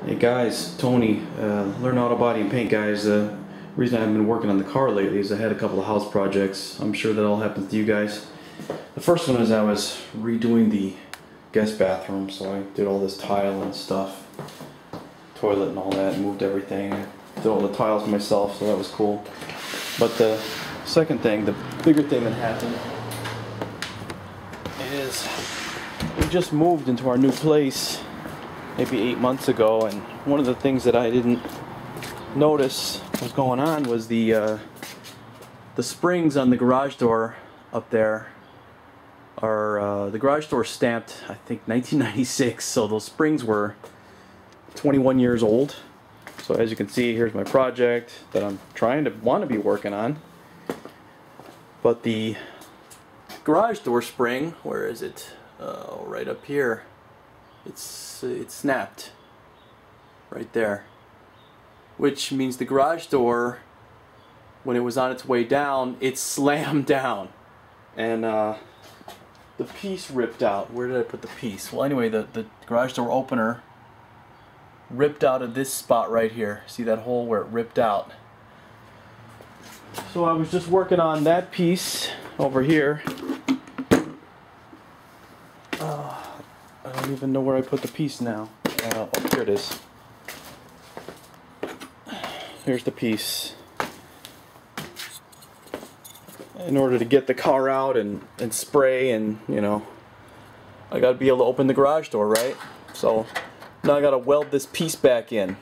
Hey guys, Tony, Learn Auto Body and Paint guys. The reason I haven't been working on the car lately is I had a couple of house projects. I'm sure that all happens to you guys. The first one is I was redoing the guest bathroom, so I did all this tile and stuff, toilet and all that, moved everything. I did all the tiles myself, so that was cool. But the second thing, the bigger thing that happened is we just moved into our new place maybe 8 months ago, and one of the things that I didn't notice was going on was the springs on the garage door up there are the garage door stamped, I think, 1996, so those springs were 21 years old. So as you can see, here's my project that I'm want to be working on. But the garage door spring, where is it? Right up here. It's snapped right there, which means the garage door, when it was on its way down, it slammed down, and the piece ripped out. Where did I put the piece? Well, anyway, the garage door opener ripped out of this spot right here. See that hole where it ripped out? So I was just working on that piece over here. I don't even know where I put the piece now. Oh, here it is. Here's the piece. In order to get the car out and spray, and you know, I gotta be able to open the garage door, right? So now I gotta weld this piece back in,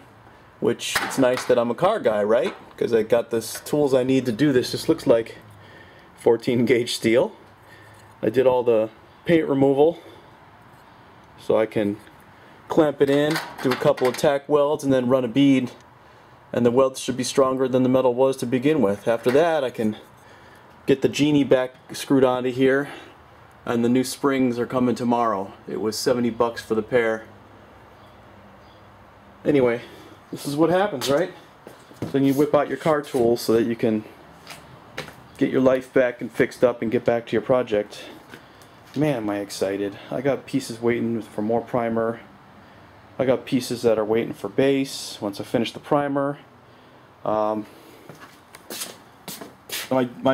which it's nice that I'm a car guy, right? Because I got the tools I need to do this. This looks like 14 gauge steel. I did all the paint removal, so I can clamp it in, do a couple of tack welds, and then run a bead, and the weld should be stronger than the metal was to begin with. After that, I can get the genie back screwed onto here, and the new springs are coming tomorrow. It was 70 bucks for the pair. Anyway, this is what happens, right? Then you whip out your car tools so that you can get your life back and fixed up and get back to your project. Man, am I excited. I got pieces waiting for more primer. I got pieces that are waiting for base once I finish the primer. My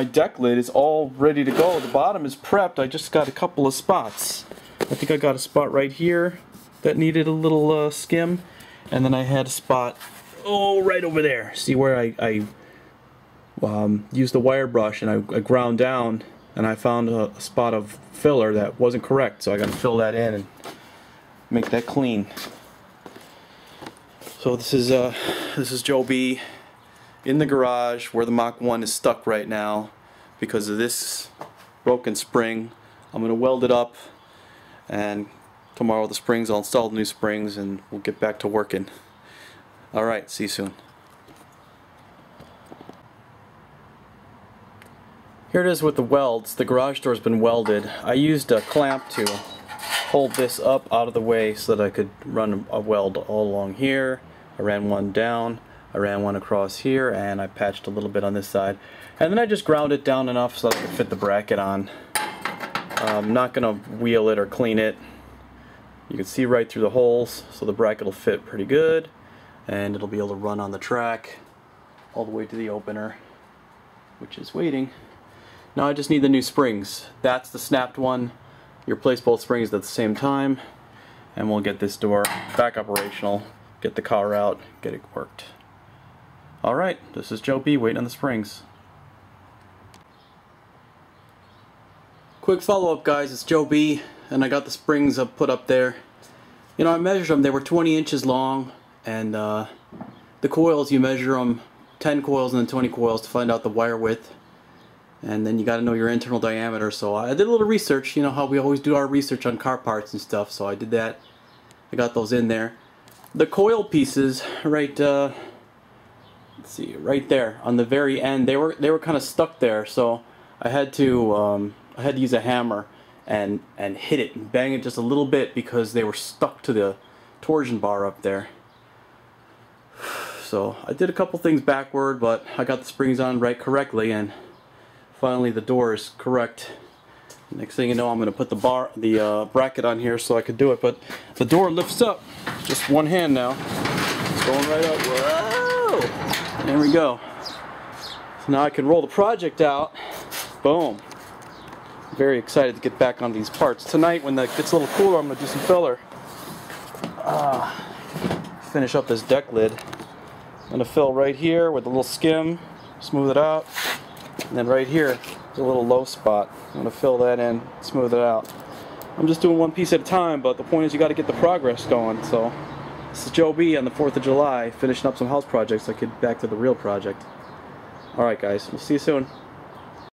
deck lid is all ready to go. The bottom is prepped. I just got a couple of spots. I think I got a spot right here that needed a little skim, and then I had a spot right over there. See where I used the wire brush and I ground down, and I found a spot of filler that wasn't correct, so I got to fill that in and make that clean. So this is Joe B in the garage where the Mach 1 is stuck right now because of this broken spring. I'm gonna weld it up, and tomorrow the springs, I'll install the new springs and we'll get back to working. Alright, see you soon. Here it is with the welds. The garage door's been welded. I used a clamp to hold this up out of the way so that I could run a weld all along here. I ran one down, I ran one across here, and I patched a little bit on this side. And then I just ground it down enough so that I could fit the bracket on. I'm not going to wheel it or clean it. You can see right through the holes, so the bracket will fit pretty good, and it'll be able to run on the track all the way to the opener, which is waiting. Now I just need the new springs. That's the snapped one. You replace both springs at the same time, and we'll get this door back operational, get the car out, get it worked. Alright, this is Joe B waiting on the springs. Quick follow-up, guys. It's Joe B, and I got the springs put up there. You know, I measured them. They were 20 inches long, and the coils, you measure them 10 coils and then 20 coils to find out the wire width. And then you got to know your internal diameter. So I did a little research. You know how we always do our research on car parts and stuff. So I did that. I got those in there. The coil pieces, right, let's see, right there on the very end, they were kind of stuck there. So I had to use a hammer and hit it and bang it just a little bit because they were stuck to the torsion bar up there. So I did a couple things backward, but I got the springs on right correctly, and finally the door is correct. Next thing you know, I'm going to put the bracket on here so I could do it, but the door lifts up just one hand now. Going right up. Whoa! There we go. So now I can roll the project out. Boom. Very excited to get back on these parts. Tonight, when it gets a little cooler, I'm going to do some filler. Finish up this deck lid. I'm going to fill right here with a little skim, smooth it out. And then right here, there's a little low spot. I'm going to fill that in, smooth it out. I'm just doing one piece at a time, but the point is you got to get the progress going. So this is Joe B on the 4th of July, finishing up some house projects so I get back to the real project. Alright guys, we'll see you soon.